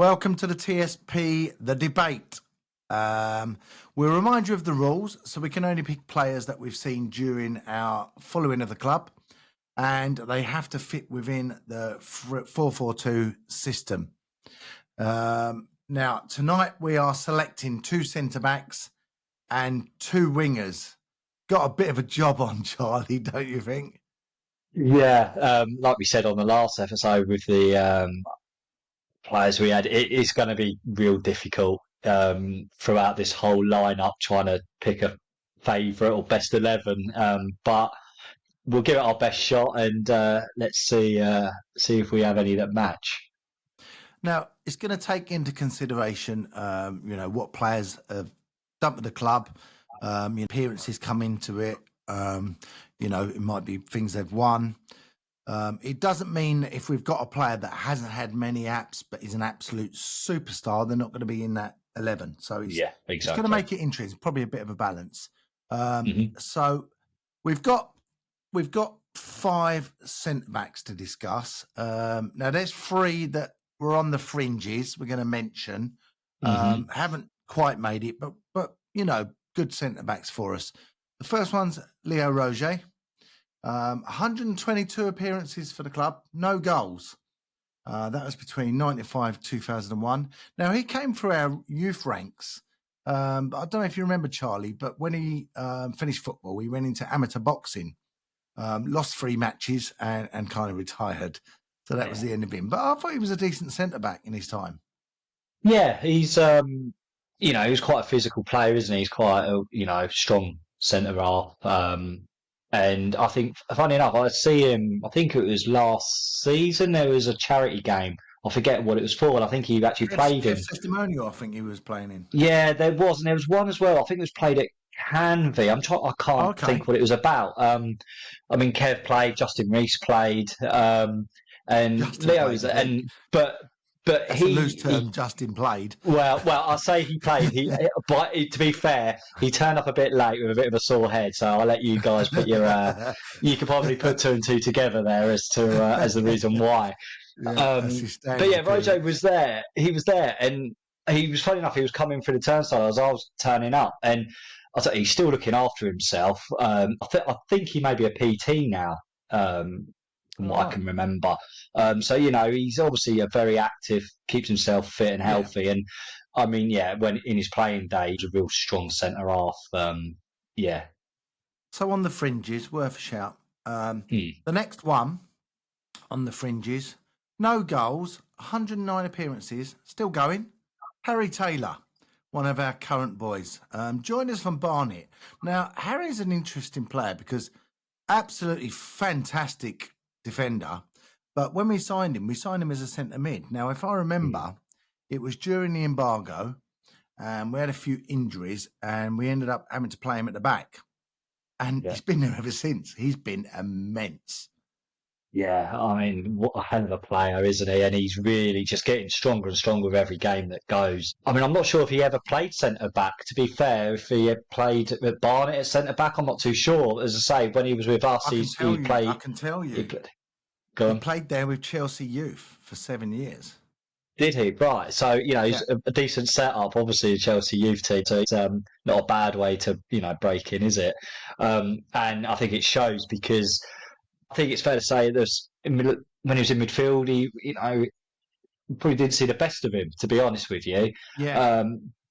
Welcome to the TSP, the debate. We'll remind you of the rules, so we can only pick players that we've seen during our following of the club, and they have to fit within the 4-4-2 system. Now, tonight we are selecting 2 centre-backs and 2 wingers. Got a bit of a job on, Charlie, don't you think? Yeah, like we said on the last episode with the players we had, it's going to be real difficult throughout this whole lineup trying to pick a favourite or best 11. But we'll give it our best shot and let's see if we have any that match. Now, it's going to take into consideration, what players have done with the club, appearances come into it. It might be things they've won. It doesn't mean if we've got a player that hasn't had many apps but is an absolute superstar, they're not going to be in that 11. So it's going to make it interesting. Probably a bit of a balance. So we've got 5 centre backs to discuss. Now there's 3 that were on the fringes. We're going to mention haven't quite made it, but good centre backs for us. The first one's Leo Roger. 122 appearances for the club, no goals. That was between 95 and 2001. Now, he came through our youth ranks. I don't know if you remember, Charlie, but when he finished football, he went into amateur boxing, lost 3 matches and kind of retired. So that was the end of him. But I thought he was a decent centre-back in his time. Yeah, he's, he's quite a physical player, isn't he? He's quite a, strong centre-half. And I think, funny enough, I see him, I think it was last season, there was a charity game. I forget what it was for, and I think he actually played in. Testimonial, I think he was playing in. Yeah, there was, and there was one as well. I think it was played at Canvey. I can't think what it was about. Kev played, Justin Rees played, and Leo's, but that's a loose term. Justin played. Well, I say he played. But to be fair, he turned up a bit late with a bit of a sore head. So I'll let you guys put your. You could probably put 2 and 2 together there as the reason why. But yeah, Rojo was there. He was there, and he was funny enough. He was coming through the turnstile as I was turning up, and I thought he's still looking after himself. I think he may be a PT now. From what I can remember. He's obviously a very active, keeps himself fit and healthy. Yeah. And when in his playing days, he's a real strong centre half. So on the fringes, worth a shout. The next one on the fringes, no goals, 109 appearances, still going. Harry Taylor, one of our current boys. Joined us from Barnet. Now, Harry's an interesting player because absolutely fantastic defender, but when we signed him as a centre mid. Now, if I remember, it was during the embargo, and we had a few injuries, and we ended up having to play him at the back. And he's been there ever since. He's been immense. Yeah, what a hell of a player, isn't he? And he's really just getting stronger and stronger with every game that goes. I'm not sure if he ever played centre-back, to be fair. If he had played at Barnet at centre-back, I'm not too sure. As I say, when he was with us, he played... I can tell you. He played there with Chelsea Youth for 7 years. Did he? Right. So, he's a decent setup, obviously, a Chelsea Youth team. So it's not a bad way to, break in, is it? And I think it shows because... I think it's fair to say that when he was in midfield, he probably didn't see the best of him, to be honest with you. Yeah.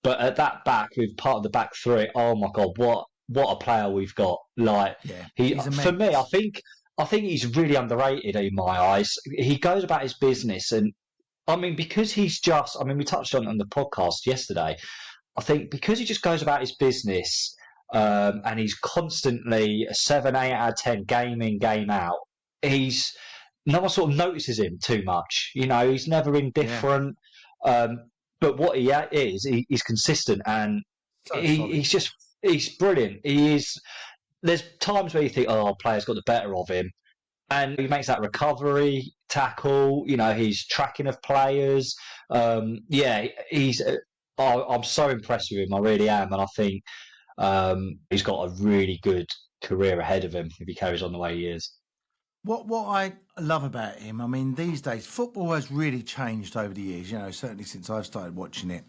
But at that back, with part of the back 3, oh my God, what a player we've got! For me, I think he's really underrated in my eyes. He goes about his business, and because he's just, we touched on it on the podcast yesterday. I think because he just goes about his business. And he's constantly a 7, 8 out of 10 game in, game out. No one sort of notices him too much. He's never indifferent. Yeah. But what he is, he's consistent and he's brilliant. There's times where you think, oh, player's got the better of him. And he makes that recovery, tackle, he's tracking of players. I'm so impressed with him. I really am. And I think, he's got a really good career ahead of him if he carries on the way he is. What I love about him, I mean, these days football has really changed over the years. Certainly since I've started watching it,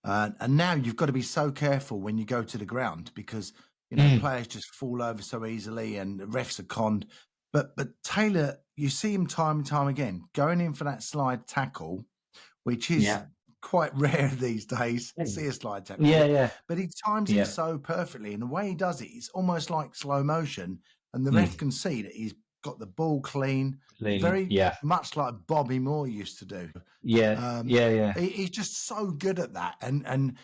and now you've got to be so careful when you go to the ground because players just fall over so easily, and the refs are conned. But Taylor, you see him time and time again going in for that slide tackle, which is quite rare these days. See a slide tackle, but he times it so perfectly, and the way he does it, it's almost like slow motion, and the ref can see that he's got the ball clean, very much like Bobby Moore used to do. He's just so good at that, and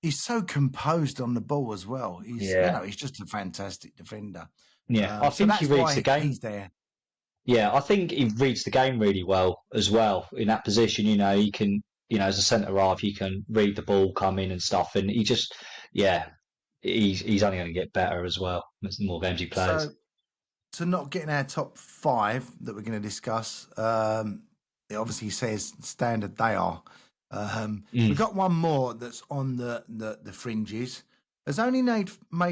he's so composed on the ball as well. He's just a fantastic defender. I think he reads the game. He's there. Yeah, I think he reads the game really well as well in that position. He can, as a centre half, he can read the ball come in and stuff, and he's only going to get better as well. The more games he plays. So, to not getting our top 5 that we're going to discuss, it obviously says standard they are. We've got one more that's on the fringes. Has only made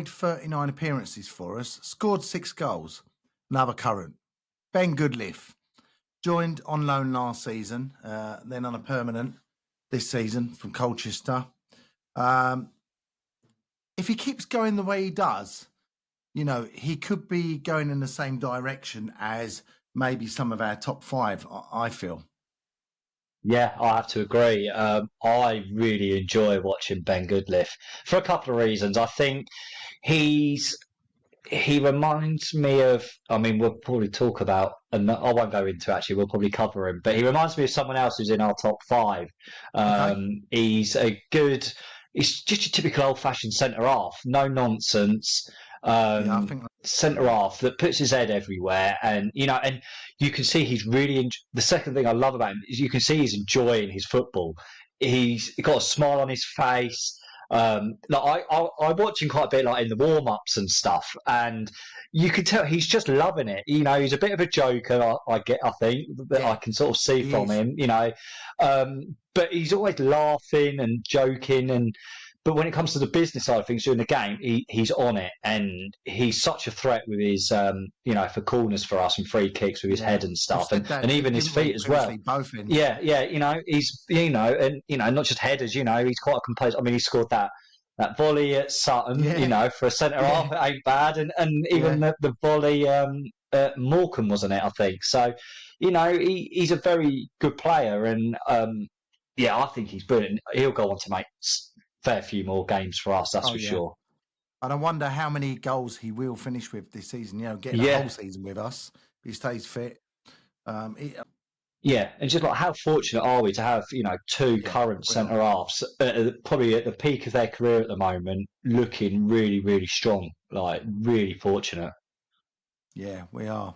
39 appearances for us, scored 6 goals. Another current. Ben Goodliff joined on loan last season, then on a permanent this season from Colchester. If he keeps going the way he does, he could be going in the same direction as maybe some of our top 5, I feel. Yeah, I have to agree. I really enjoy watching Ben Goodliff for a couple of reasons. I think he reminds me of, I mean, we'll probably talk about, and I won't go into actually, we'll probably cover him, but he reminds me of someone else who's in our top 5. He's just a typical old-fashioned centre-half, no nonsense. I think centre half that puts his head everywhere, and and you can see he's really. The second thing I love about him is you can see he's enjoying his football. He's got a smile on his face. I watch him quite a bit, like in the warm ups and stuff, and you can tell he's just loving it. He's a bit of a joker. I think that I can sort of see from him. But he's always laughing and joking But when it comes to the business side of things during the game, he's on it, and he's such a threat with his, for corners for us and free kicks with his head and stuff, and even his feet as well. Both ends. He's and not just headers. He's quite a composed. I mean, he scored that volley at Sutton, for a centre half, it ain't bad, and even the volley at Morecambe, wasn't it? I think so. He's a very good player, and I think he's brilliant. He'll go on to make fair few more games for us, that's for sure. And I wonder how many goals he will finish with this season. Getting the whole season with us, if he stays fit. And just like how fortunate are we to have 2 current centre halves, probably at the peak of their career at the moment, looking really, really strong. Like really fortunate. Yeah, we are.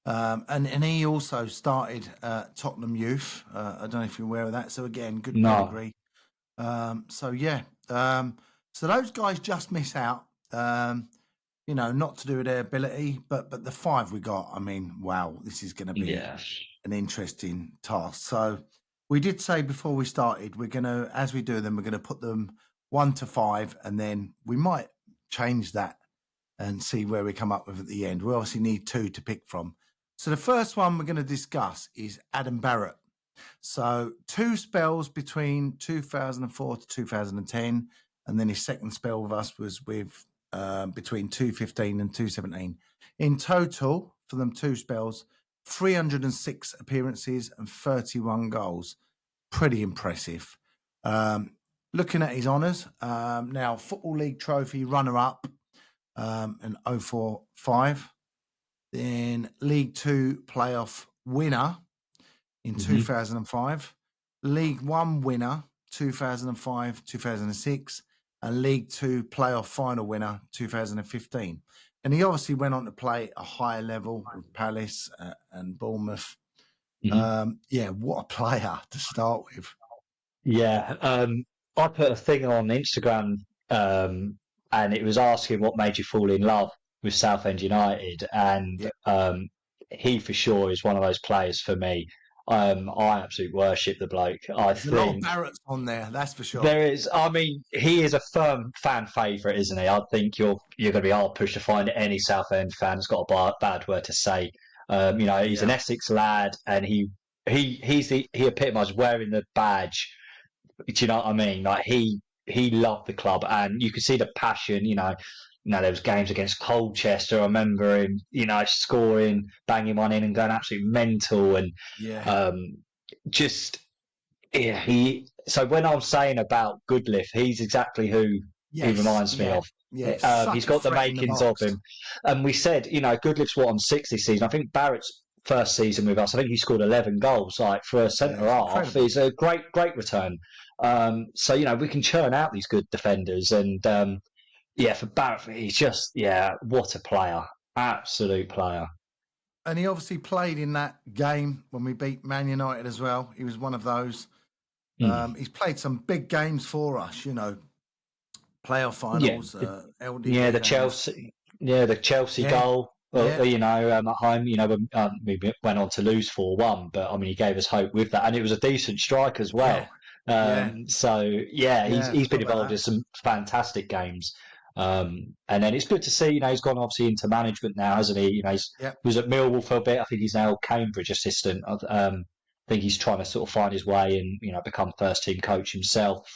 And he also started Tottenham Youth. I don't know if you're aware of that. So again, good pedigree. So those guys just miss out, not to do with their ability, but the 5 we got, I mean, wow, this is going to be an interesting task. So we did say before we started, we're going to, as we do them, we're going to put them 1 to 5, and then we might change that and see where we come up with at the end. We obviously need 2 to pick from. So the first one we're going to discuss is Adam Barrett. So 2 spells between 2004 to 2010, and then his second spell with us was with between 2015 and 2017. In total, for them 2 spells, 306 appearances and 31 goals. Pretty impressive. Looking at his honours, now Football League Trophy runner-up in 045, then League 2 playoff winner in 2005, League 1 winner 2005, 2006, and League 2 playoff final winner 2015. And he obviously went on to play a higher level with Palace and Bournemouth. What a player to start with. I put a thing on Instagram and it was asking what made you fall in love with Southend United, and he for sure is one of those players for me. I absolutely worship the bloke. There's a lot of Barretts on there, that's for sure. There is. I mean, he is a firm fan favourite, isn't he? I think you're going to be hard pushed to find any Southend fan that's got a bad word to say. He's an Essex lad, and he epitomised wearing the badge. Do you know what I mean? Like he loved the club, and you could see the passion. There was games against Colchester. I remember him, scoring, banging one in, and going absolutely mental, and just. Yeah, So when I'm saying about Goodliff, he's exactly who he reminds me of. Yeah, he's got the makings of him. And we said, Goodliff's on 60 season. I think Barrett's first season with us, I think he scored 11 goals. Like for a centre half, it's a great return. So we can churn out these good defenders. And for Barrett, he's just what a player, absolute player. And he obviously played in that game when we beat Man United as well. He was one of those. He's played some big games for us, playoff finals. LD the Chelsea, the Chelsea goal. At home, when we went on to lose 4-1, but I mean, he gave us hope with that, and it was a decent strike as well. He's been involved in some fantastic games. And then it's good to see, he's gone obviously into management now, hasn't he? He was at Millwall for a bit. I think he's now Cambridge assistant. I think he's trying to sort of find his way and, become first team coach himself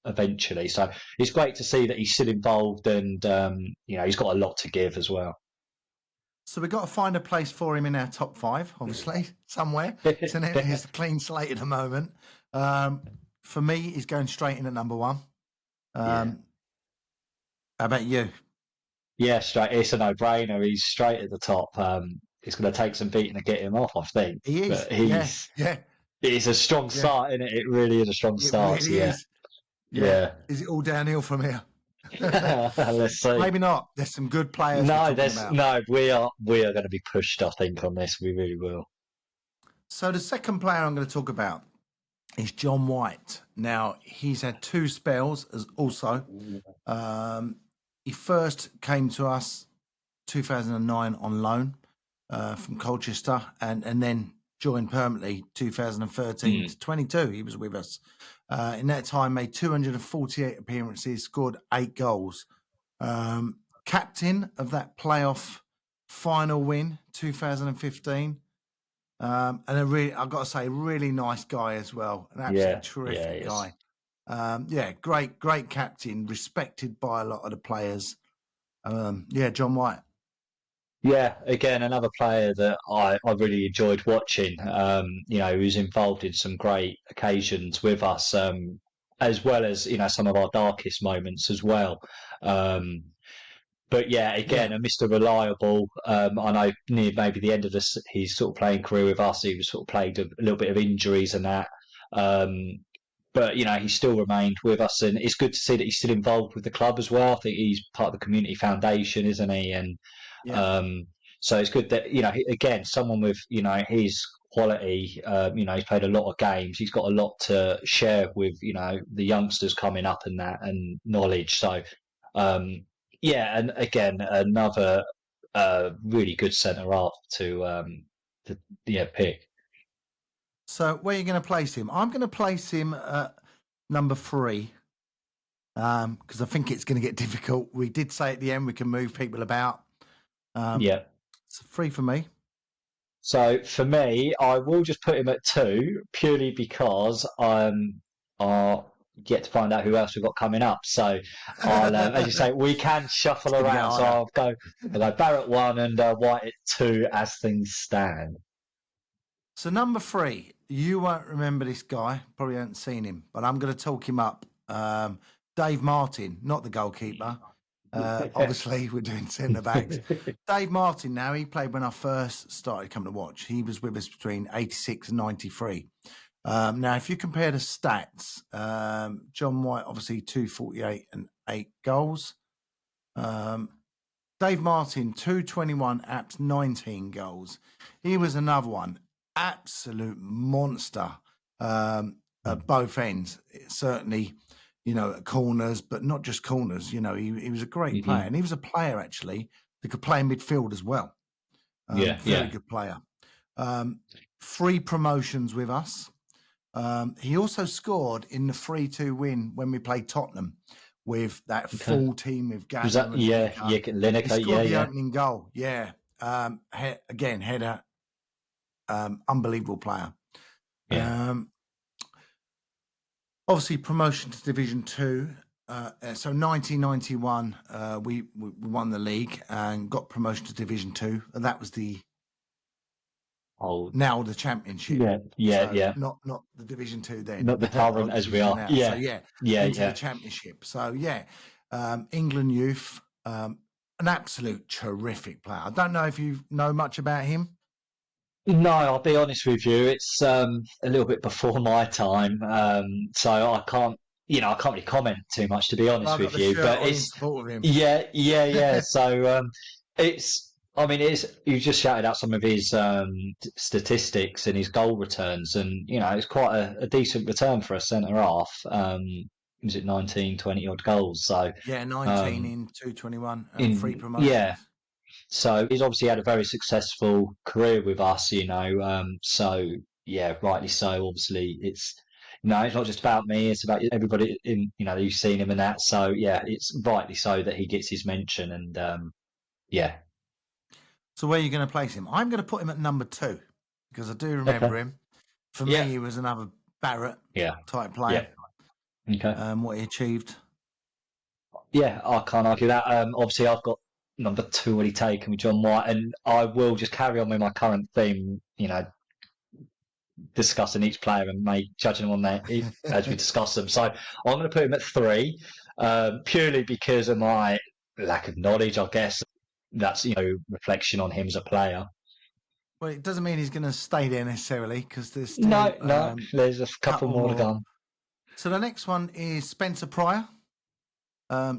eventually. So it's great to see that he's still involved and, he's got a lot to give as well. So we've got to find a place for him in our top 5, obviously, somewhere. Isn't it? He's a clean slate at the moment. For me, he's going straight in at number 1. How about you? Yeah, straight. It's a no-brainer. He's straight at the top. It's going to take some beating to get him off, I think. He is. But it's a strong start, isn't it? It really is a strong start. Really is. Yeah. Is it all downhill from here? Let's see. Maybe not. There's some good players. We are going to be pushed, I think, on this. We really will. So the second player I'm going to talk about is John White. Now, he's had 2 spells as also. He first came to us 2009 on loan from Colchester and then joined permanently 2013 to 22. He was with us. In that time, made 248 appearances, scored 8 goals. Captain of that playoff final win, 2015. And I've got to say, really nice guy as well. An absolutely terrific guy. Great captain, respected by a lot of the players. John White. Yeah, again, another player that I really enjoyed watching. He was involved in some great occasions with us, as well as some of our darkest moments as well. But again, a Mr. Reliable. I know near maybe the end of his sort of playing career with us, he was sort of plagued a little bit of injuries and that. But he still remained with us, and it's good to see that he's still involved with the club as well. I think he's part of the community foundation, isn't he? And so it's good that again, someone with his quality. He's played a lot of games. He's got a lot to share with the youngsters coming up and that and knowledge. So and again, another really good centre half to pick. So where are you going to place him? I'm going to place him at number 3 because I think it's going to get difficult. We did say at the end we can move people about. It's 3 for me. So for me, I will just put him at 2 purely because I'll get to find out who else we've got coming up. So I'll, as you say, we can shuffle around. So I'll go Barrett 1 and White at 2 as things stand. So number 3, you won't remember this guy, probably haven't seen him, but I'm going to talk him up. Dave Martin, not the goalkeeper. Obviously, we're doing centre backs. Dave Martin now, he played when I first started coming to watch. He was with us between 86 and 93. Now, if you compare the stats, John White, obviously 248 and 8 goals. Dave Martin, 221 apps, 19 goals. He was another one. Absolute monster at both ends. Certainly, at corners, but not just corners. He was a great player. And he was a player, actually, that could play in midfield as well. Very good player. 3 promotions with us. He also scored in the 3-2 win when we played Tottenham with that full team with Gazza and Lineker. He scored the opening goal. Yeah. Again, header. Unbelievable player. Yeah. Obviously, promotion to Division 2. So 1991, we won the league and got promotion to Division 2. And that was the Championship. Yeah. Not the Division 2 then. Not the current as we are. Now. Yeah. So into the Championship. So England youth, an absolute terrific player. I don't know if you know much about him. No, I'll be honest with you. It's a little bit before my time, so I can't really comment too much, to be honest with you. But it's support of him. Yeah. So you just shouted out some of his statistics and his goal returns, and it's quite a decent return for a centre half. Was it 19, 20 odd goals? So 19 in 221 and 3 promotions. Yeah. So he's obviously had a very successful career with us, so yeah, rightly so. Obviously, it's not just about me; it's about everybody in who's seen him and that. So yeah, it's rightly so that he gets his mention, and yeah. So where are you going to place him? I'm going to put him at number 2 because I do remember him. For me, he was another Barrett type player. Yeah. Okay. What he achieved. Yeah, I can't argue that. Obviously, I've got number 2 already taken with John White, and I will just carry on with my current theme, discussing each player and judging them on that as we discuss them. So I'm going to put him at 3, purely because of my lack of knowledge, I guess. That's reflection on him as a player. Well, it doesn't mean he's going to stay there necessarily, because there's still no. There's a couple more to come. So the next one is Spencer Pryor.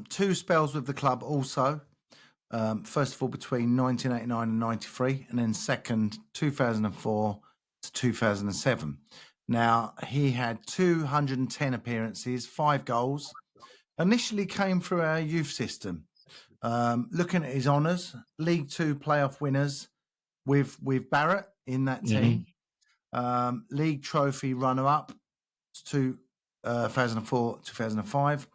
2 spells with the club also. First of all, between 1989 and 93, and then second 2004 to 2007. Now, he had 210 appearances, 5 goals. Initially came through our youth system. Looking at his honours, League 2 playoff winners with Barrett in that team. League trophy runner-up to 2004, 2005.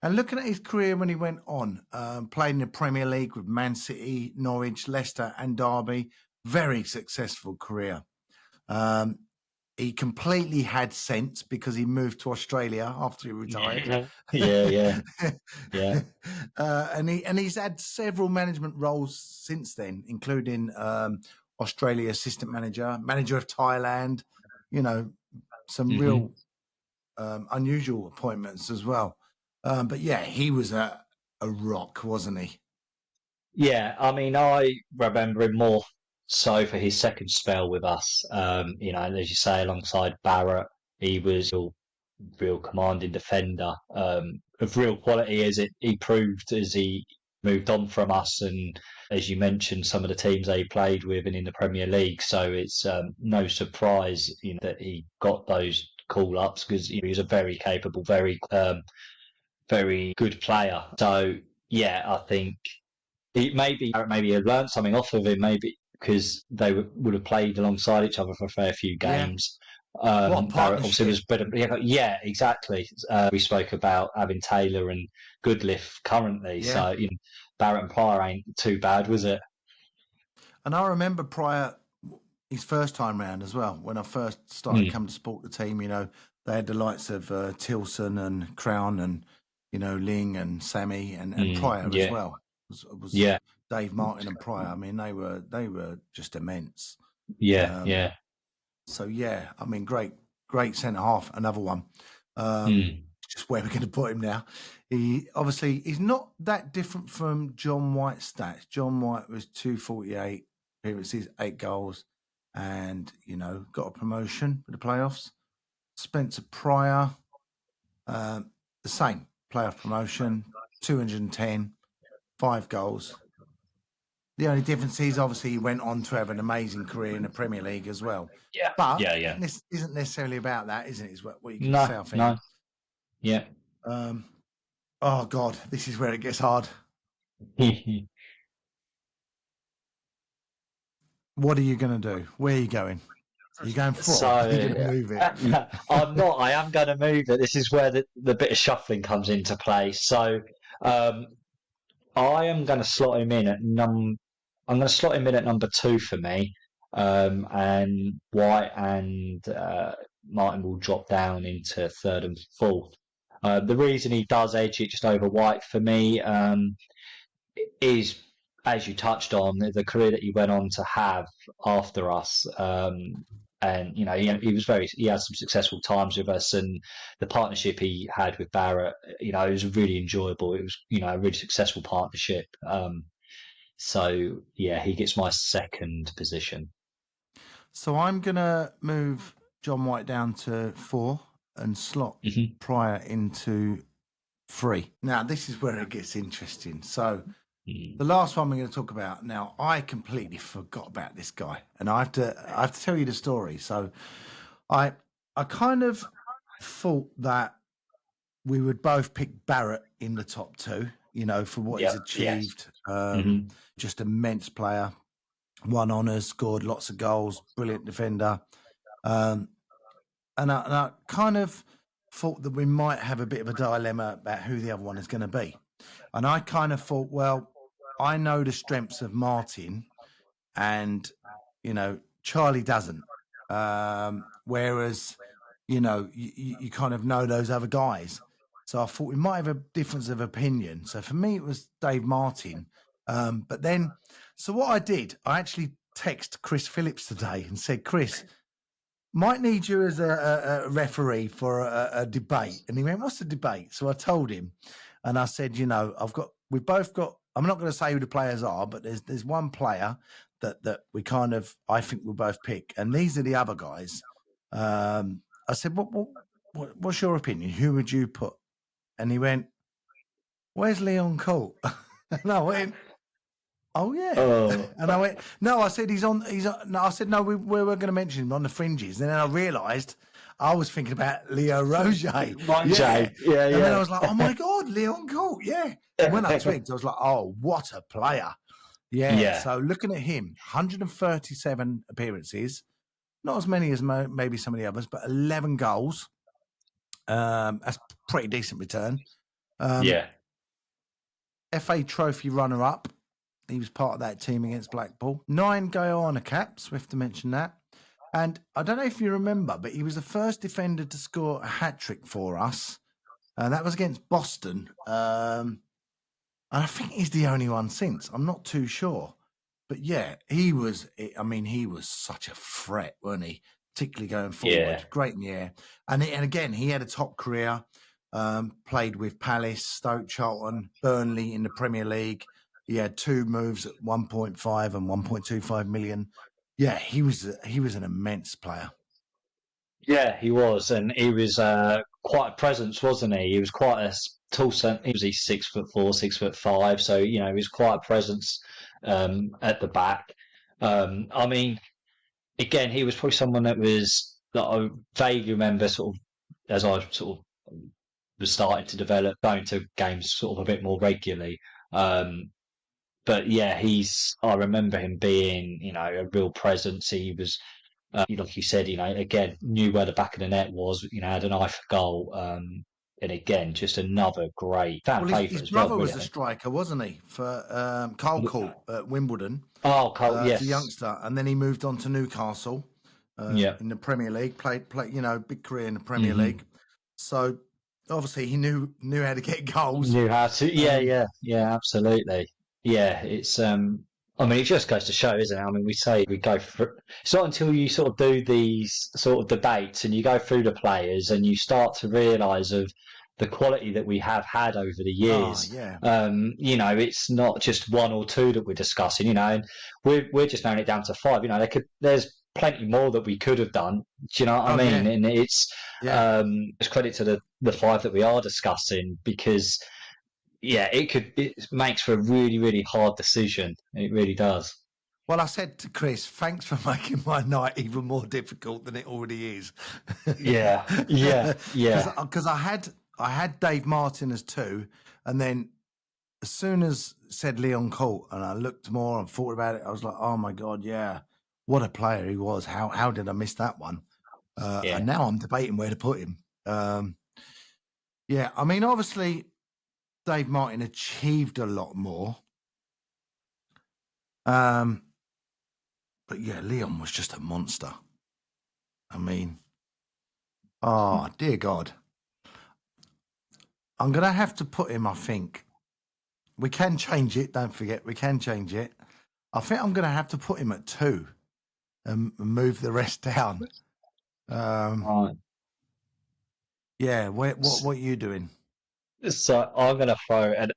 And looking at his career when he went on, played in the Premier League with Man City, Norwich, Leicester and Derby. Very successful career. He completely had sense because he moved to Australia after he retired. Yeah. And he's had several management roles since then, including Australia assistant manager, manager of Thailand, some real unusual appointments as well. But yeah, he was a rock, wasn't he? Yeah, I mean, I remember him more so for his second spell with us. As you say, alongside Barrett, he was a real commanding defender, of real quality as he proved as he moved on from us. And as you mentioned, some of the teams they played with and in the Premier League. So it's no surprise that he got those call-ups, because he was a very capable, very good player. So yeah, I think maybe had learned something off of him, maybe because they would have played alongside each other for a fair few games. Barrett obviously was better. Yeah, exactly. We spoke about having Taylor and Goodliff currently, so Barrett and Pryor ain't too bad, was it? And I remember Pryor, his first time round as well, when I first started coming to support the team. They had the likes of Tilson and Crown and Ling and Sammy and Pryor as well. It was Dave Martin and Pryor. I mean, they were just immense. Yeah. So I mean, great centre half. Another one. Just where we're going to put him now. He's not that different from John White's stats. John White was 248 appearances, 8 goals, and got a promotion for the playoffs. Spencer Pryor, the same playoff promotion, 210, 5 goals. The only difference is obviously he went on to have an amazing career in the Premier League as well. Yeah. But this isn't necessarily about that, isn't it? Is what you can say, I think. No. Yeah. Oh God, this is where it gets hard. What are you going to do? Where are you going? You're going 4. So You're going to move it. I'm not. I am going to move it. This is where the bit of shuffling comes into play. So I am going to slot him in at I'm going to slot him in at number 2 for me, and White and Martin will drop down into 3rd and 4th. The reason he does edge it just over White for me is, as you touched on, the career that he went on to have after us. And he had some successful times with us, and the partnership he had with Barrett, it was really enjoyable. It was, a really successful partnership. So yeah, he gets my 2nd position. So I'm gonna move John White down to 4 and slot Pryor into 3. Now this is where it gets interesting. So the last one we're going to talk about now, I completely forgot about this guy, and I have to tell you the story. So I kind of thought that we would both pick Barrett in the top 2, for what he's achieved. Yes. Just immense player, won honours, scored lots of goals, brilliant defender. And I kind of thought that we might have a bit of a dilemma about who the other one is going to be. And I kind of thought, well, I know the strengths of Martin, and Charlie doesn't. Whereas, you kind of know those other guys. So I thought we might have a difference of opinion. So for me, it was Dave Martin. But then, so what I did, I actually texted Chris Phillips today and said, Chris, might need you as a referee for a debate. And he went, what's the debate? So I told him, and I said, we've both got, I'm not going to say who the players are, but there's one player that we kind of, I think we'll both pick. And these are the other guys. I said, what's your opinion? Who would you put? And he went, where's Leon Colt? And I went, oh yeah. Oh. And I went, no, I said he's on. No, I said no. We were going to mention him on the fringes, and then I realised I was thinking about Leo Roger. Yeah. And then I was like, oh my god, Leon Colt. Yeah. And when I twigged, I was like, oh, what a player. Yeah. So looking at him, 137 appearances, not as many as maybe some of the others, but 11 goals. That's pretty decent return. FA Trophy runner-up. He was part of that team against Blackpool. 9 Guyana caps, we have to mention that. And I don't know if you remember, but he was the first defender to score a hat-trick for us. And that was against Boston. And I think he's the only one since. I'm not too sure. But yeah, he was such a threat, wasn't he? Particularly going forward. Yeah. Great in the air. And again, he had a top career. Played with Palace, Stoke, Charlton, Burnley in the Premier League. He had 2 moves at 1.5 and 1.25 million. Yeah, he was an immense player. Yeah, he was, and he was quite a presence, wasn't he? He was quite a tall centre. He was 6'4", 6'5", so he was quite a presence at the back. I mean, again, he was probably someone that I vaguely remember sort of as I sort of was starting to develop, going to games sort of a bit more regularly. But yeah, I remember him being, a real presence. He was, like you said, again, knew where the back of the net was, had an eye for goal. And again, just another great fan favourite. His brother was a striker, wasn't he? For Carl Court at Wimbledon. Oh, Carl, yes. As a youngster. And then he moved on to Newcastle in the Premier League, played, big career in the Premier League. So obviously he knew how to get goals. Knew how to, yeah, absolutely. Yeah, it's it just goes to show, isn't it? I mean, we say we go for it's not until you sort of do these sort of debates and you go through the players and you start to realise of the quality that we have had over the years. It's not just 1 or 2 that we're discussing, and we're just narrowing it down to 5. There's plenty more that we could have done. Do you know what I mean? Yeah. And it's credit to the 5 that we are discussing, because it makes for a really, really hard decision. It really does. Well, I said to Chris, thanks for making my night even more difficult than it already is. Yeah. Because I had Dave Martin as 2, and then as soon as said Leon Colt, and I looked more and thought about it, I was like, oh my God, yeah. what a player he was. How did I miss that one? And now I'm debating where to put him. Yeah, I mean, obviously, Dave Martin achieved a lot more. But yeah, Leon was just a monster. I mean, oh, dear God. I'm going to have to put him, I think. We can change it. Don't forget, we can change it. I think I'm going to have to put him at 2 and move the rest down. Right. Yeah, what are you doing? So I'm going to throw an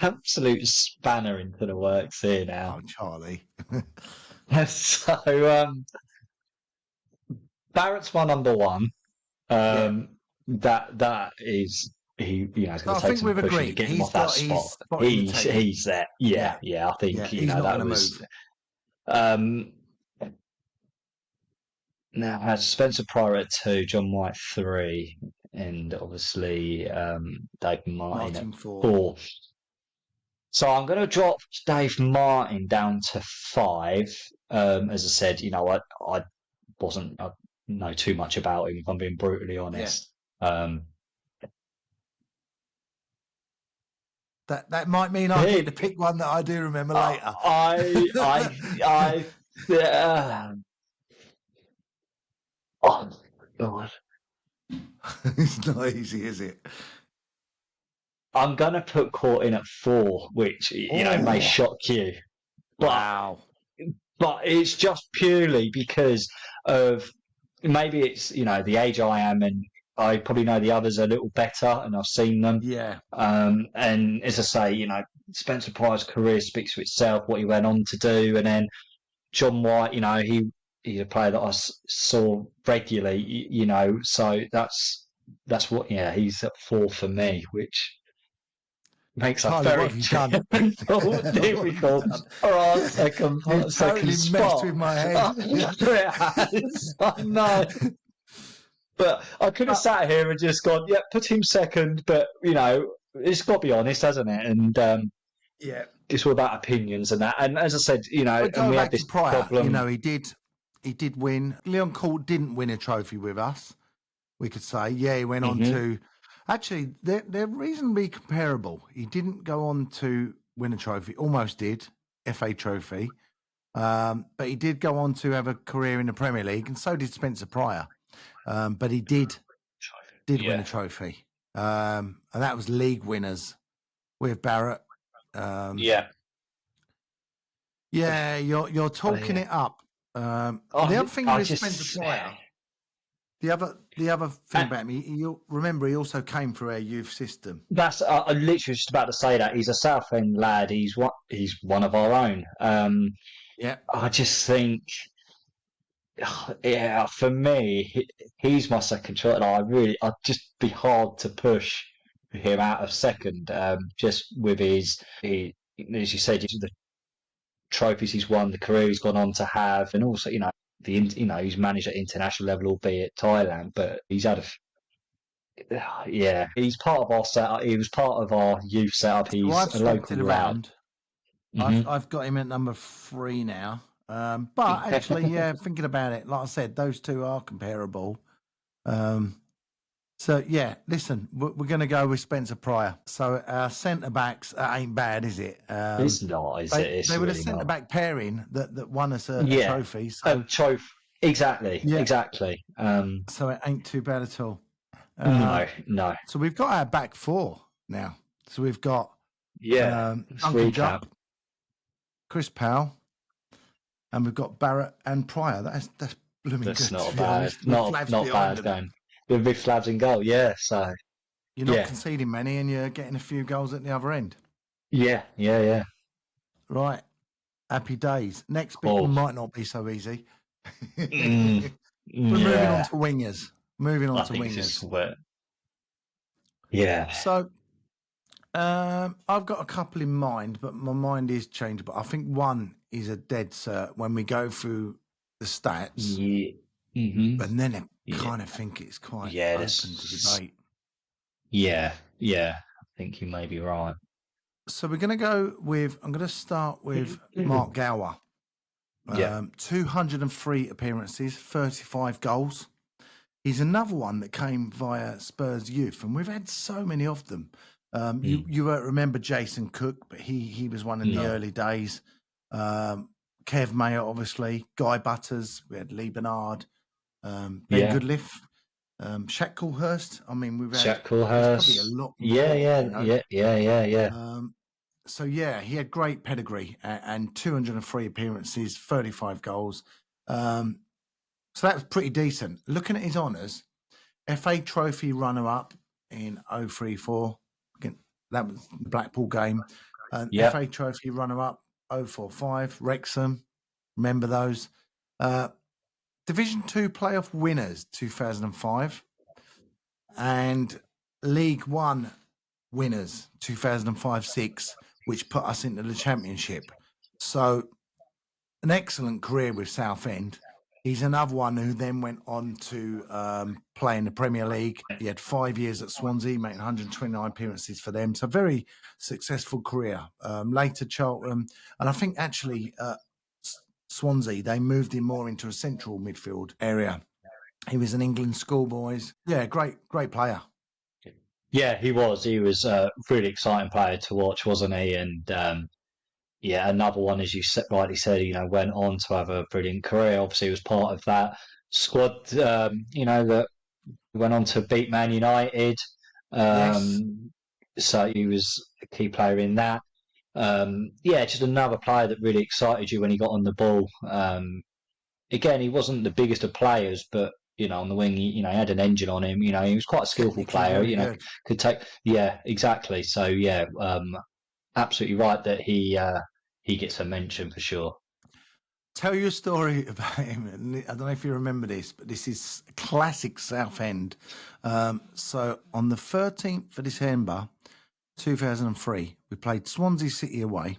absolute spanner into the works here now. Oh, Charlie. So Barrett's my number 1. That is he. It's going to take some pushing to get him off that spot. He's there. Yeah. I think he's not that was. Move. Now has Spencer Pryor at 2, John White 3, and obviously Dave Martin at 4. So I'm going to drop Dave Martin down to 5. As I said, I wasn't know too much about him, if I'm being brutally honest. Yeah. That might mean I get to pick one that I do remember later. Oh God, it's not easy, is it? I'm gonna put Court in at 4, which may shock you. Wow. But it's just purely because of maybe it's the age I am, and I probably know the others a little better, and I've seen them. Yeah. And as I say, Spencer Pryor's career speaks for itself, what he went on to do, and then John White, he's a player that I saw regularly, so that's what, he's at 4 for me, which makes a very difficult for our second totally spot. Messed with my head. I know. But I could have sat here and just gone, yeah, put him second, but it's got to be honest, hasn't it? And yeah, it's all about opinions and that. And as I said, and we had this problem. He did win. Leon Court didn't win a trophy with us. We could say, he went on to. Actually, they're reasonably comparable. He didn't go on to win a trophy. Almost did, FA trophy. But he did go on to have a career in the Premier League, and so did Spencer Pryor. But he did win a trophy. And that was league winners with Barrett. Yeah, you're talking it up. The other thing with Spencer Pryor, the other thing about me, you remember he also came through our youth system. That's I literally just about to say that he's a Southend lad. He's one of our own. I just think, for me, he's my second choice. And I'd just be hard to push him out of second. Just with as you said, the trophies he's won, the career he's gone on to have, and also he's managed at international level, albeit Thailand, but he's had he's part of our setup. He was part of our youth setup. He's a local lad. I've got him at number 3 now. But actually, thinking about it, like I said, those two are comparable. So listen, we're going to go with Spencer Pryor. So our centre backs ain't bad, is it? It's not, is it? They were the centre back pairing that won us a trophy. So exactly. So it ain't too bad at all. No. So we've got our back 4 now. So we've got Duncan Jupp, Chris Powell, and we've got Barrett and Pryor. That's blooming good. That's not bad. Not bad going. With big Flavs in goal, so you're not conceding many, and you're getting a few goals at the other end. Yeah. Right, happy days. Next bit might not be so easy. We're moving on to wingers. Yeah. So I've got a couple in mind, but my mind is changeable. I think one is a dead cert when we go through the stats. And then I kind of think it's quite open to debate. Yeah. I think you may be right. So we're going to go with, I'm going to start with Mark Gower. 203 appearances, 35 goals. He's another one that came via Spurs youth, and we've had so many of them. You won't remember Jason Cook, but he was one in the early days. Kev Mayer, obviously, Guy Butters. We had Lee Bernard, Ben Goodliff, Shaq Coolhurst. I mean, we've had probably a lot more. Yeah. So yeah, he had great pedigree and 203 appearances, 35 goals. So that was pretty decent. Looking at his honours, FA Trophy runner-up in 034. Again, that was the Blackpool game. FA Trophy runner-up 045. Wrexham, remember those. Division 2 playoff winners 2005. And League 1 winners 2005-06, which put us into the Championship. So an excellent career with Southend. He's another one who then went on to play in the Premier League. He had 5 years at Swansea, making 129 appearances for them. So very successful career. Later Charlton, and I think actually Swansea, they moved him more into a central midfield area. He was in England schoolboys. Yeah, great player. Yeah, he was. He was a really exciting player to watch, wasn't he? And another one, as you rightly said, went on to have a brilliant career. Obviously, he was part of that squad, that went on to beat Man United. Yes. So he was a key player in that. Just another player that really excited you when he got on the ball. Again, he wasn't the biggest of players, but on the wing, he had an engine on him. He was quite a skillful player. Could take. Yeah, exactly. So absolutely right that he gets a mention for sure. Tell you a story about him. I don't know if you remember this, but this is classic Southend. So on the 13th of December, 2003, we played Swansea City away.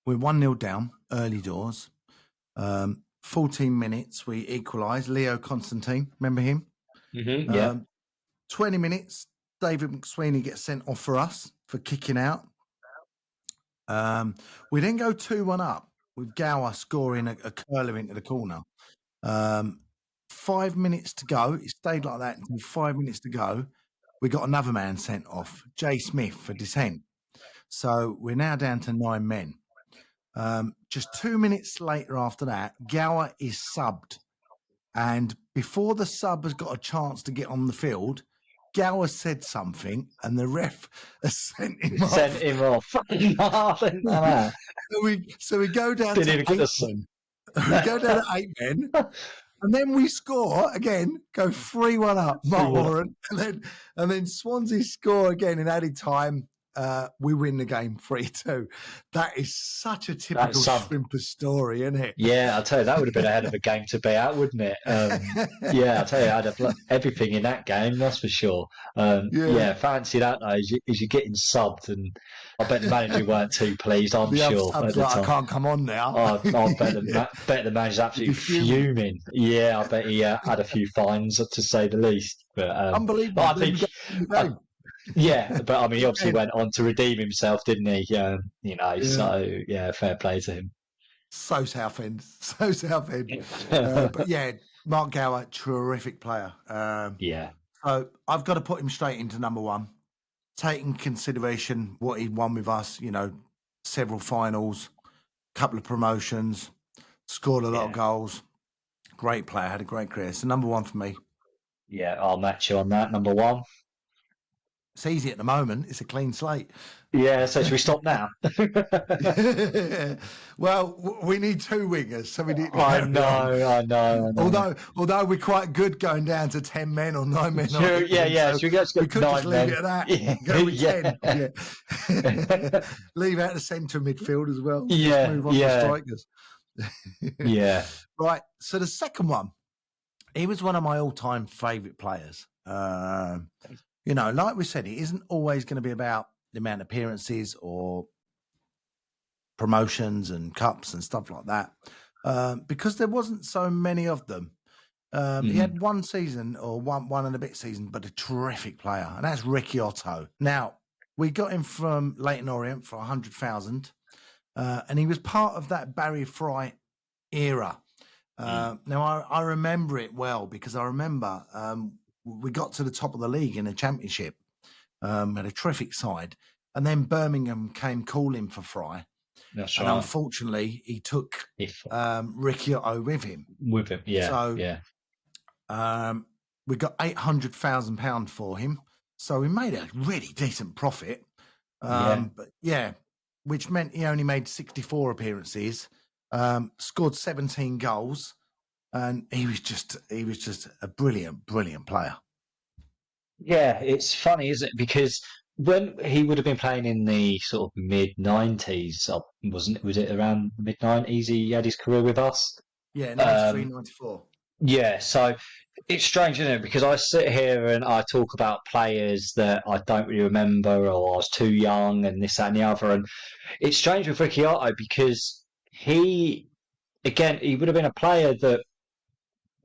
We're 1-0 down, early doors. 14 minutes, we equalised. Leo Constantine, remember him? Mm-hmm, 20 minutes, David McSweeney gets sent off for us for kicking out. We then go 2-1 up with Gower scoring a curler into the corner. 5 minutes to go. It stayed like that until 5 minutes to go. We got another man sent off, Jay Smith, for dissent. So we're now down to 9 men. Just 2 minutes later after that, Gower is subbed. And before the sub has got a chance to get on the field, Gower said something, and the ref has sent him off. Sent him off. So we go down to 8 men. We go down to 8 men, and then we score again, go 3-1 up, Mark Warren, and then Swansea score again in added time. We win the game 3-2. That is such a typical Shrimper story, isn't it? Yeah, I'll tell you, that would have been a hell of a game to be out, wouldn't it? I'll tell you, I'd have everything in that game, that's for sure. Fancy that though, as you're getting subbed, and I bet the manager weren't too pleased, I'm sure. At the time. I can't come on now. I bet the manager's absolutely fuming. Yeah, I bet he had a few fines, to say the least. But unbelievable. I think. Yeah, but I mean, he obviously went on to redeem himself, didn't he? So fair play to him. So Southend. But yeah, Mark Gower, terrific player. So I've got to put him straight into number one, taking consideration what he won with us. Several finals, couple of promotions, scored a lot of goals. Great player, had a great career. So number one for me. Yeah, I'll match you on that. Number one. It's easy at the moment. It's a clean slate. Yeah, so should we stop now? Well, we need 2 wingers, so we need. I know. Although we're quite good going down to 10 men or 9 men. Sure, so we could just leave it at that. Go with 10. Yeah. Leave out the centre midfield as well. Yeah, move on to strikers. Yeah. Right. So the second one, he was one of my all-time favourite players. Like we said, it isn't always going to be about the amount of appearances or promotions and cups and stuff like that, because there wasn't so many of them. He had one season or one and a bit season, but a terrific player, and that's Ricky Otto. Now, we got him from Leyton Orient for 100,000, and he was part of that Barry Fry era. Now, I remember it well because I remember we got to the top of the league in the championship, had a terrific side, and then Birmingham came calling for Fry. That's and right. Unfortunately, he took Ricky Otto with him. Yeah. So, yeah. We got £800,000 for him. So we made a really decent profit. But which meant he only made 64 appearances, scored 17 goals, and he was just a brilliant player. Yeah, it's funny, isn't it? Because when he would have been playing in the sort of mid-90s, wasn't it? Was it around the mid-90s he had his career with us? Yeah, 93, 94. Yeah, so it's strange, isn't it? Because I sit here and I talk about players that I don't really remember, or I was too young, and this, that, and the other. And it's strange with Ricky Otto because he would have been a player that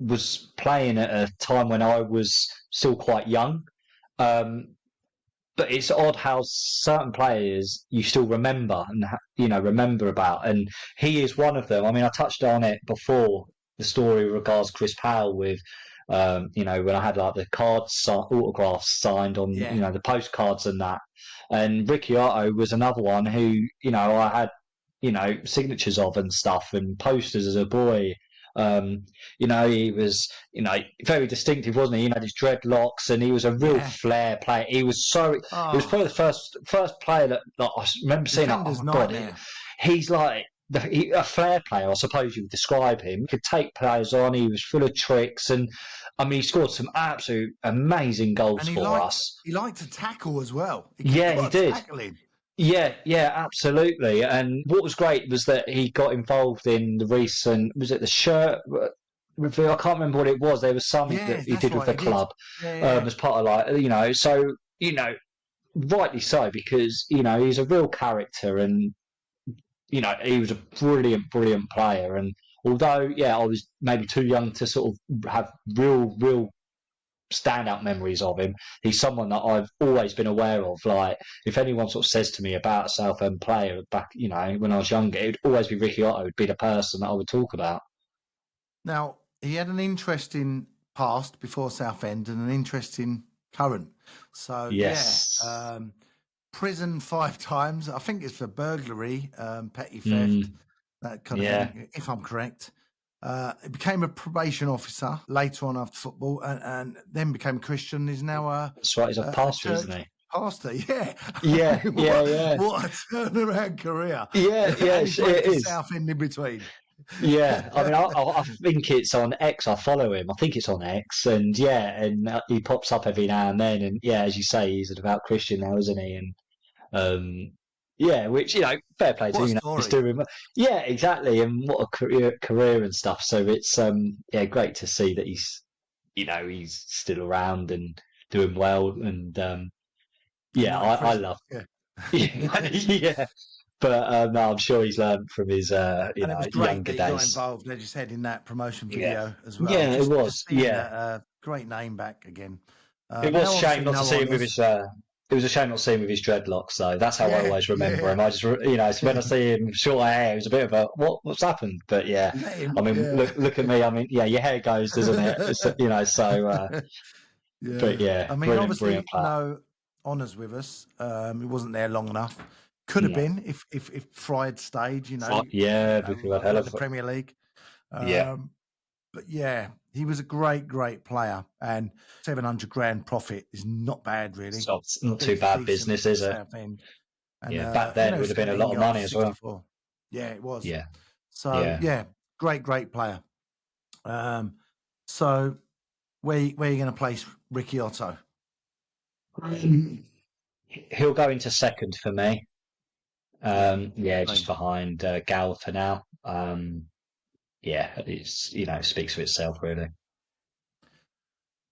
was playing at a time when I was still quite young. Um, but it's odd how certain players you still remember and remember about, and he is one of them. I mean, I touched on it before, the story regards Chris Powell with, when I had like the autographs signed on, the postcards and that, and Ricky Otto was another one who I had signatures of and stuff and posters as a boy. He was, very distinctive, wasn't he? He had his dreadlocks, and he was a real flair player. He was so. It was probably the first player that I remember seeing. Oh my god, he's like a flair player, I suppose you would describe him. He could take players on. He was full of tricks, and I mean, he scored some absolute amazing goals for us. He liked to tackle as well. He did. Tackling. Yeah, absolutely. And what was great was that he got involved in the recent, was it the shirt review? I can't remember what it was. There was something that he did with the club as part of so, rightly so, because, he's a real character, and, he was a brilliant player. And although, I was maybe too young to sort of have real standout memories of him, he's someone that I've always been aware of. Like, if anyone sort of says to me about a Southend player back, when I was younger, it would always be Ricky Otto would be the person that I would talk about. Now, he had an interesting past before Southend and an interesting current. So, prison 5 times. I think it's for burglary, petty theft, that kind of thing, if I'm correct. He became a probation officer later on after football, and then became a Christian. He's now that's right. He's a pastor, isn't he? Pastor, yeah. What a turnaround career. Yeah, it is. Southend in between. Yeah, I mean, I think it's on X. I follow him. I think it's on X, and he pops up every now and then. And as you say, he's a devout Christian now, isn't he? And which fair play to him. He's doing, exactly, and what a career and stuff. So it's great to see that he's he's still around and doing well, and I love But no, I'm sure he's learned from his and it was great younger that he days. got involved, as you said, in that promotion video as well. Yeah, it was. Great name back again. It was a shame not to see him with his. It was a shame not to see him with his dreadlocks, though. That's how I always remember him. I just, when I see him short hair, it was a bit of a what's happened. But I mean, look at me. I mean, your hair goes, doesn't it? So. But I mean, obviously, no honours with us. He wasn't there long enough. Could have been if Fry had stayed. The Premier League. But he was a great player, and 700 grand profit is not bad, really. It's not too bad business, is it? And, back then it would have been a lot of money as well. Yeah, it was. Yeah. So great player. So where are you going to place Ricky Otto? He'll go into second for me. Just behind Gal for now. It's it speaks for itself, really.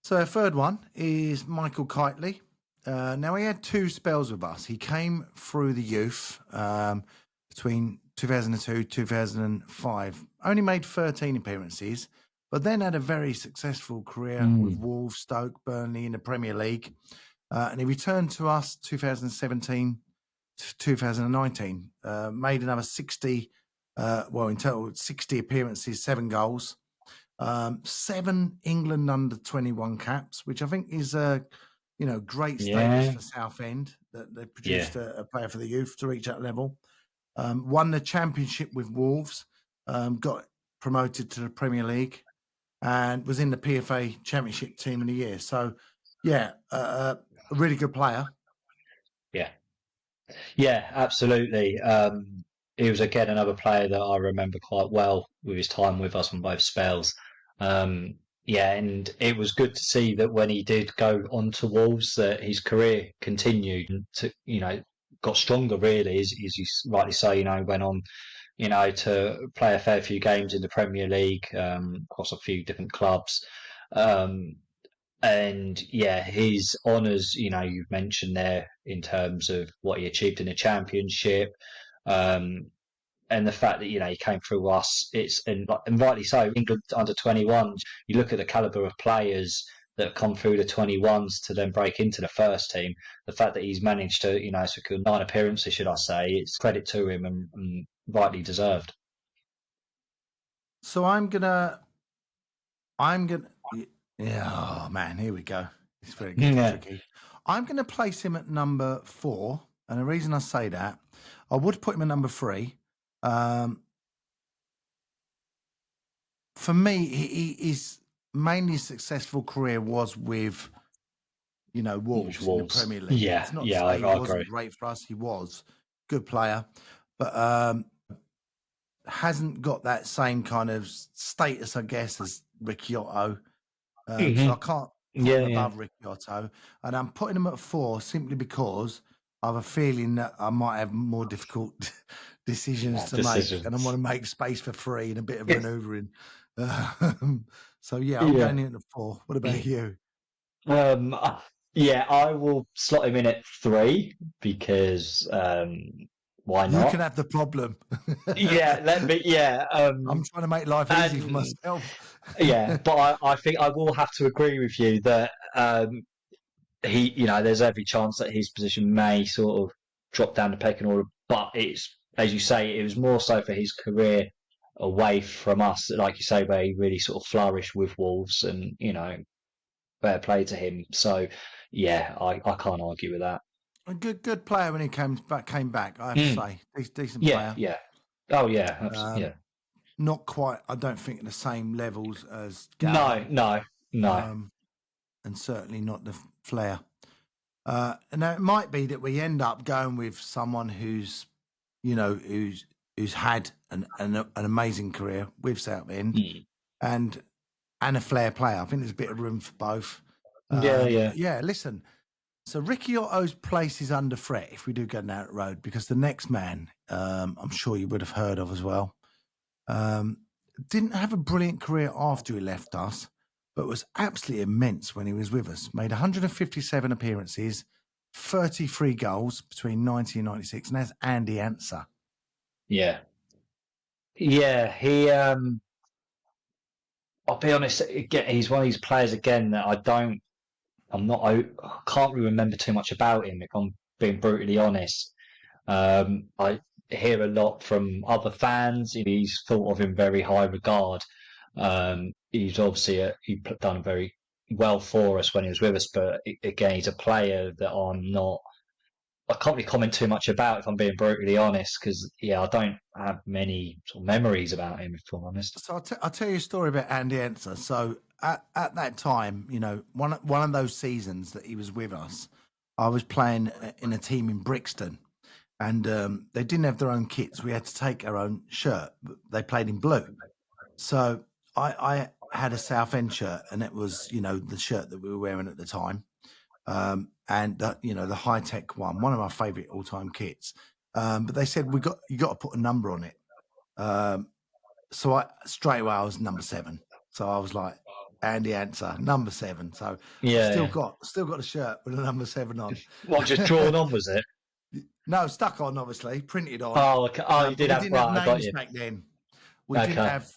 So our third one is Michael Kitely. Now, he had 2 spells with us. He came through the youth between 2002 2005. Only made 13 appearances, but then had a very successful career with Wolves, Stoke, Burnley in the Premier League. And he returned to us 2017 to 2019, made another 60 in total 60 appearances, 7 goals, 7 England under 21 caps, which I think is great status for Southend that they produced a player for the youth to reach that level. Won the championship with Wolves, got promoted to the Premier League, and was in the PFA Championship Team of the Year. So, a really good player. Yeah, absolutely. He was again another player that I remember quite well with his time with us on both spells. And it was good to see that when he did go on to Wolves, that his career continued and got stronger. Really, as you rightly say, went on, to play a fair few games in the Premier League, across a few different clubs. And his honours, you've mentioned there in terms of what he achieved in the championship, and the fact that he came through us. And rightly so. England under 21s. You look at the calibre of players that come through the 21s to then break into the first team. The fact that he's managed to secure 9 appearances, should I say, it's credit to him and rightly deserved. So I'm gonna. Yeah, oh man, here we go. It's very tricky. I'm going to place him at number 4, and the reason I say that, I would put him at number 3. For me, his mainly successful career was with, Wolves in the Premier League. Yeah, it's not to say he wasn't great for us. He was a good player, but hasn't got that same kind of status, I guess, as Ricky Otto. So I can't put him above Ricky Otto. And I'm putting him at 4 simply because I have a feeling that I might have more difficult decisions to make. And I want to make space for 3 and a bit of manoeuvring. I'm going in at 4. What about you? I will slot him in at 3 because why not? You can have the problem. I'm trying to make life easy for myself. But I think I will have to agree with you that there's every chance that his position may sort of drop down the pecking order. But it's, as you say, it was more so for his career away from us, like you say, where he really sort of flourished with Wolves, and fair play to him. So I can't argue with that. A good player when he came back. I have to say, decent player. Oh yeah, Not quite. I don't think at the same levels as Gallagher. No. And certainly not the Flair. Now it might be that we end up going with someone who's had an amazing career with Southend and a Flair player. I think there's a bit of room for both. Listen. So Ricky Otto's place is under threat if we do go down that road, because the next man, I'm sure you would have heard of as well, didn't have a brilliant career after he left us, but was absolutely immense when he was with us. Made 157 appearances, 33 goals between 90 and 96, and that's Andy Answer. Yeah. He. I'll be honest. He's one of these players again that I can't really remember too much about him, if I'm being brutally honest. I hear a lot from other fans. He's thought of in very high regard. He's obviously he done very well for us when he was with us, but again, he's a player that I can't really comment too much about, if I'm being brutally honest, because I don't have many sort of memories about him, if I'm honest. So I'll tell you a story about Andy Answer. So at that time, one of those seasons that he was with us, I was playing in a team in Brixton, and they didn't have their own kits. We had to take our own shirt. They played in blue, so I had a Southend shirt, and it was the shirt that we were wearing at the time, and the high tech one of my favourite all time kits. But they said you got to put a number on it. So straight away I was number 7. So I was like, Andy Answer, number 7. So still got the shirt with a number 7 on. What, just drawn on, was it? No, stuck on, obviously, printed on. Oh, okay. You did have, we didn't have names back then. We didn't have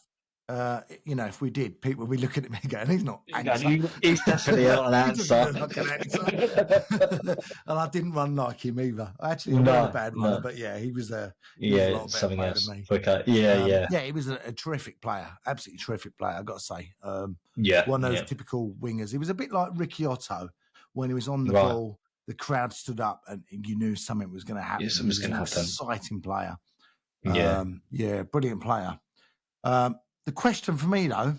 if we did, people would be looking at me going, he's not answer. He's definitely not an answer. Like an answer. And I didn't run like him either. Actually, I weren't a bad runner, but yeah, he was a lot better player than me. Quicker. Yeah, he was a terrific player, absolutely terrific player, I've got to say. One of those typical wingers. He was a bit like Ricky Otto. When he was on the ball, the crowd stood up and you knew something was going to happen. Something was going to happen. Exciting player. Brilliant player. The question for me, though,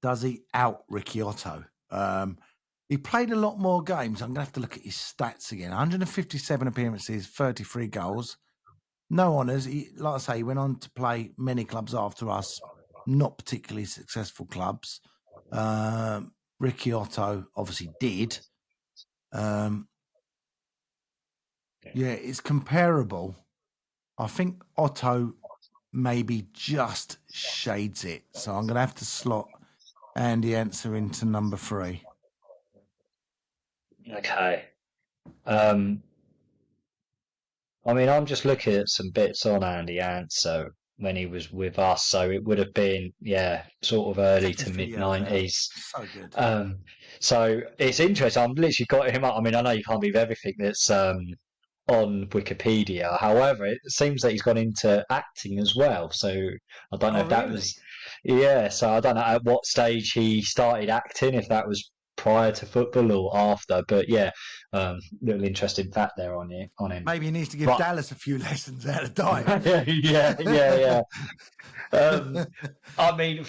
does he out Ricky Otto? He played a lot more games. I'm going to have to look at his stats again. 157 appearances, 33 goals. No honours. Like I say, he went on to play many clubs after us, not particularly successful clubs. Ricky Otto obviously did. It's comparable. I think Otto maybe just shades it. So I'm going to have to slot Andy Answer into number 3. Okay. I'm just looking at some bits on Andy Answer when he was with us, so it would have been sort of early to mid-90s. So good. So it's interesting. I've literally got him up. I know you can't believe everything that's on Wikipedia. However, it seems that he's gone into acting as well. So I don't know if that was so I don't know at what stage he started acting, if that was prior to football or after, but little interesting fact there on him. Maybe he needs to give Dallas a few lessons how to diet. yeah.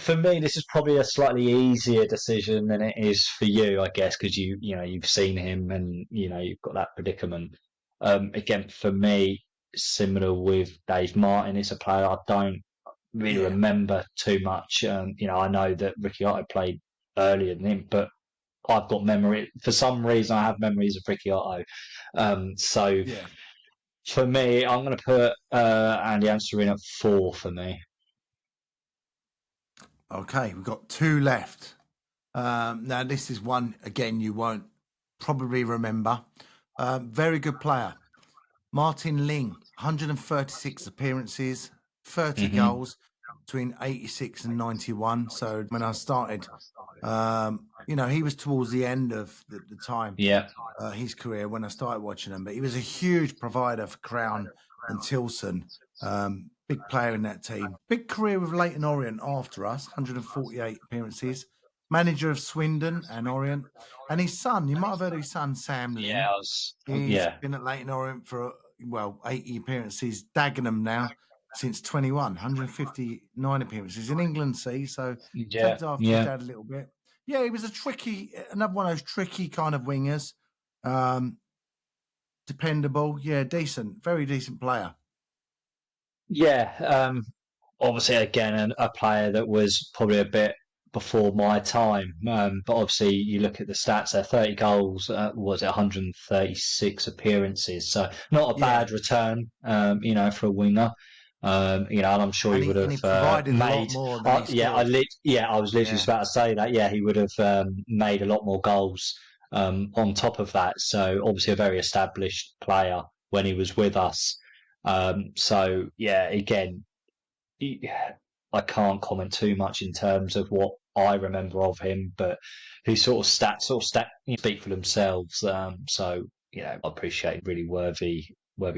For me, this is probably a slightly easier decision than it is for you, I guess, because you've seen him and you've got that predicament. Again, for me, similar with Dave Martin, it's a player I don't really remember too much. I know that Ricky Otto played earlier than him, but I've got memory. For some reason, I have memories of Ricky Otto. For me, I'm going to put Andy Answer in at 4 for me. Okay, we've got 2 left. Now, this is one, again, you won't probably remember. Very good player. Martin Ling, 136 appearances, 30 goals between 86 and 91. So when I started, he was towards the end of the time, his career when I started watching him. But he was a huge provider for Crown and Tilson. Big player in that team. Big career with Leyton Orient after us, 148 appearances. Manager of Swindon and Orient. And his son, you might have heard of his son, Sam Ling. He's been at Leyton Orient for, 80 appearances. Dagenham now since 21, 159 appearances. In England, so tagged after his dad a little bit. Yeah, he was another one of those tricky kind of wingers. Dependable. Yeah, decent. Very decent player. Yeah. Obviously, again, a player that was probably a bit before my time, but obviously you look at the stats there, 30 goals, was it 136 appearances, so not a bad return, for a winger, and I'm sure he would have made more than I was literally just about to say that. He would have made a lot more goals on top of that, so obviously a very established player when he was with us. Again, I can't comment too much in terms of what I remember of him, but his sort of stats speak for themselves. I appreciate really worthy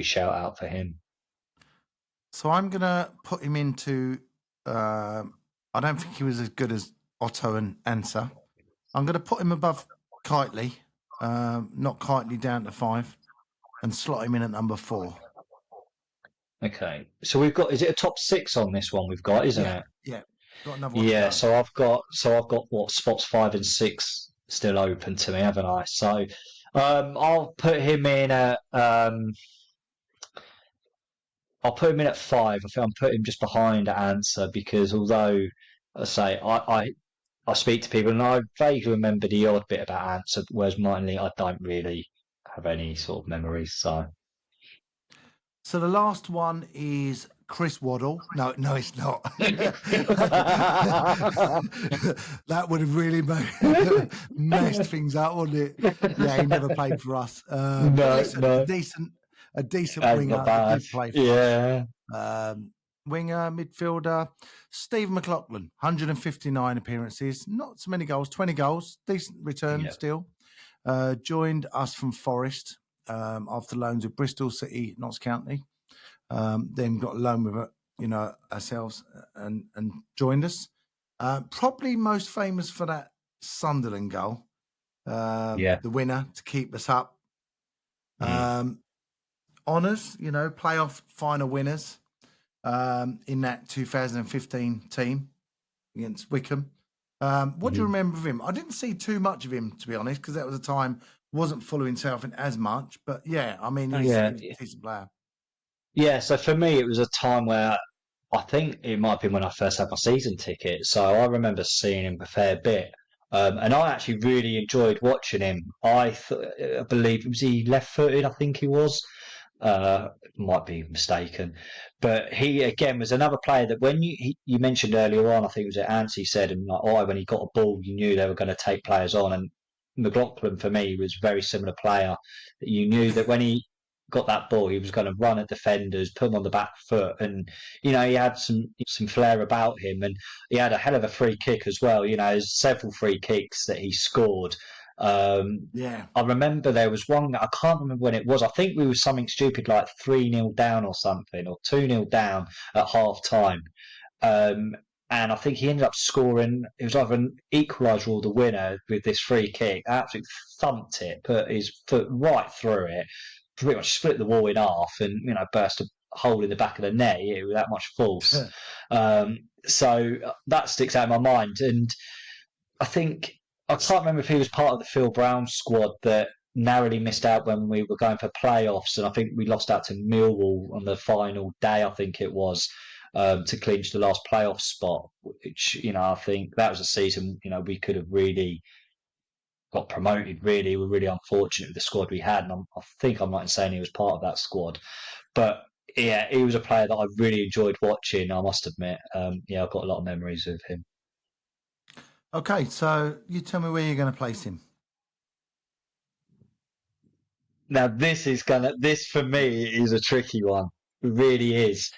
shout out for him. So I'm gonna put him into. I don't think he was as good as Otto and Answer. I'm gonna put him above Kitely, knock Kitely down to 5, and slot him in at number 4. Okay, so we've got, is it a top 6 on this one we've got, isn't it? Yeah, got another one. So I've got what, spots 5 and 6 still open to me, haven't I? So I'll put him in at 5. I think I'm putting him just behind Answer, because although I say I speak to people and I vaguely remember the odd bit about Answer, whereas Martin Lee, I don't really have any sort of memories. So the last one is Chris Waddle. No, it's not. That would have really messed things up, wouldn't it? Yeah, he never played for us. No. A decent winger that did play for us. winger, midfielder. Steve McLaughlin, 159 appearances, not so many goals, 20 goals, decent return still. Joined us from Forest after loans with Bristol City, Notts County. Then got a loan with ourselves and joined us. Probably most famous for that Sunderland goal, the winner to keep us up. Honours, playoff final winners in that 2015 team against Wickham. What do you remember of him? I didn't see too much of him, to be honest, because that was a time wasn't following Southend as much. But yeah, I mean, he's a decent player. Yeah, so for me, it was a time where I think it might have been when I first had my season ticket. So I remember seeing him a fair bit. And I actually really enjoyed watching him. I believe, was he left-footed? I think he was. Might be mistaken. But he, again, was another player that when you mentioned earlier on, I think it was at Anstey said, and like, when he got a ball, you knew they were going to take players on. And McLaughlin, for me, was a very similar player. That you knew that when he got that ball, he was going to run at defenders, put them on the back foot, and he had some flair about him, and he had a hell of a free kick as well. There's several free kicks that he scored. I remember there was one, I can't remember when it was. I think we were something stupid like 3-0 down or something, or 2-0 down at half time. And I think he ended up scoring, it was either an equaliser or the winner with this free kick. Absolutely thumped it, put his foot right through it, pretty much split the wall in half and, burst a hole in the back of the net with that much force. So that sticks out in my mind. And I think, I can't remember if he was part of the Phil Brown squad that narrowly missed out when we were going for playoffs. And I think we lost out to Millwall on the final day, I think it was, to clinch the last playoff spot, which, I think that was a season, we could have really got promoted, really. We're really unfortunate with the squad we had. And I think I'm right in saying he was part of that squad. But yeah, he was a player that I really enjoyed watching, I must admit. I've got a lot of memories of him. Okay, so you tell me where you're going to place him. Now, this for me is a tricky one. It really is.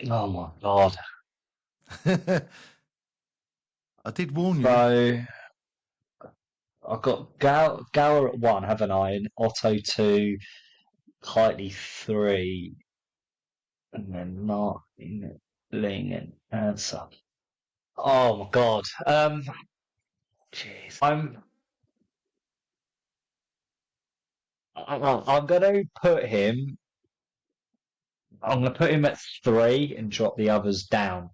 Oh my God. I did warn you. So, I've got Gower at 1, haven't I? And Otto 2, Kiteley 3, and then Martin, Ling, and Answer. Oh my God. Jeez. I'm going to put him. I'm going to put him at 3 and drop the others down.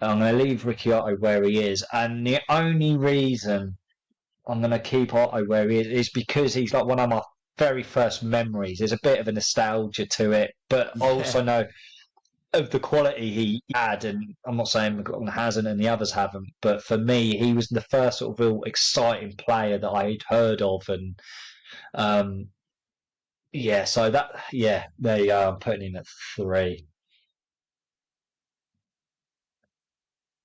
I'm going to leave Ricky Otto where he is, and the only reason I'm going to keep Otto where he is because he's like one of my very first memories. There's a bit of a nostalgia to it, but I also know of the quality he had, and I'm not saying McLaughlin hasn't and the others haven't, but for me, he was the first sort of real exciting player that I'd heard of, and so there you go. I'm putting him at 3.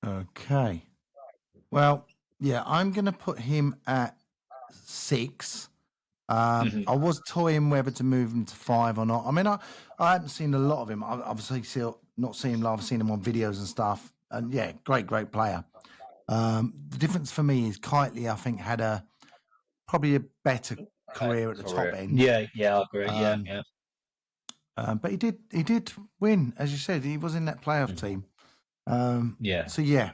Okay. Well, yeah, I'm going to put him at 6. I was toying whether to move him to 5 or not. I mean, I haven't seen a lot of him. I've obviously not seen him live. I've seen him on videos and stuff. And yeah, great player. The difference for me is Kiteley, I think, had probably a better career at the top end. Yeah, I agree. Yeah. But he did win, as you said. He was in that playoff team. So yeah.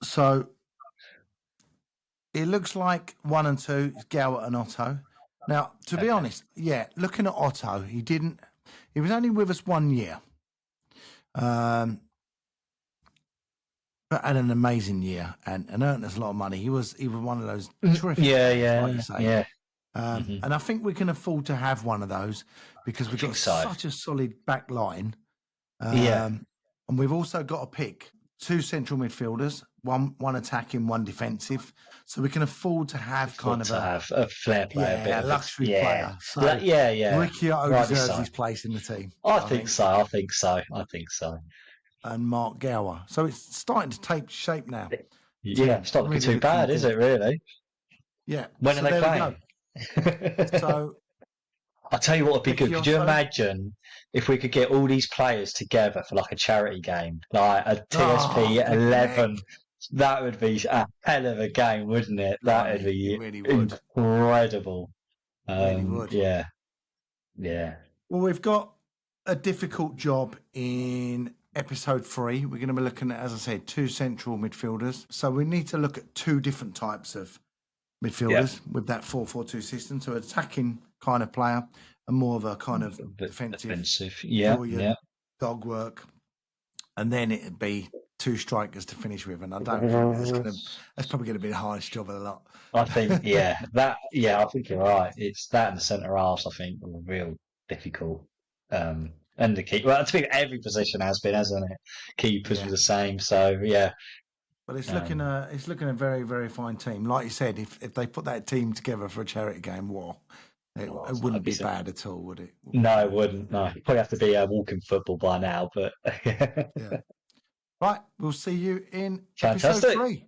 So it looks like 1 and 2 is Gower and Otto. Now, to be honest, looking at Otto, he was only with us 1 year. But had an amazing year and earned us a lot of money. He was one of those terrific players, like you say. And I think we can afford to have one of those because we've got such a solid back line. And we've also got to pick 2 central midfielders, one attacking, 1 defensive. So we can afford to have a flair player, a luxury player. So Ricky Otto deserves his place in the team. I think so. And Mark Gower. So it's starting to take shape now. Yeah, it's not looking too bad, is it, really? Yeah. When are they playing? So I'll tell you what would be Becky good. or Could you so. imagine if we could get all these players together for like a charity game, like a TSP Flipping 11? heck. That would be a hell of a game, wouldn't it? That would Blimey, it be really would. incredible. Really would. Yeah, yeah. Well, we've got a difficult job in episode 3. We're going to be looking at, as I said, 2 central midfielders. So we need to look at 2 different types of midfielders with that 4-4-2 system. So attacking kind of player and more of a kind of defensive. Yeah, brilliant dog work. And then it'd be 2 strikers to finish with. And I don't think that's probably going to be the hardest job of the lot. I think, I think you're right. It's that and the centre halves, I think, are real difficult. And the keeper. Well, I think every position has been, hasn't it? Keepers were the same. So yeah. But it's looking a very, very fine team. Like you said, if they put that team together for a charity game, it wouldn't be bad at all, would it? No, it wouldn't. No, it'd probably have to be walking football by now. But yeah. Right, we'll see you in Fantastic. episode 3.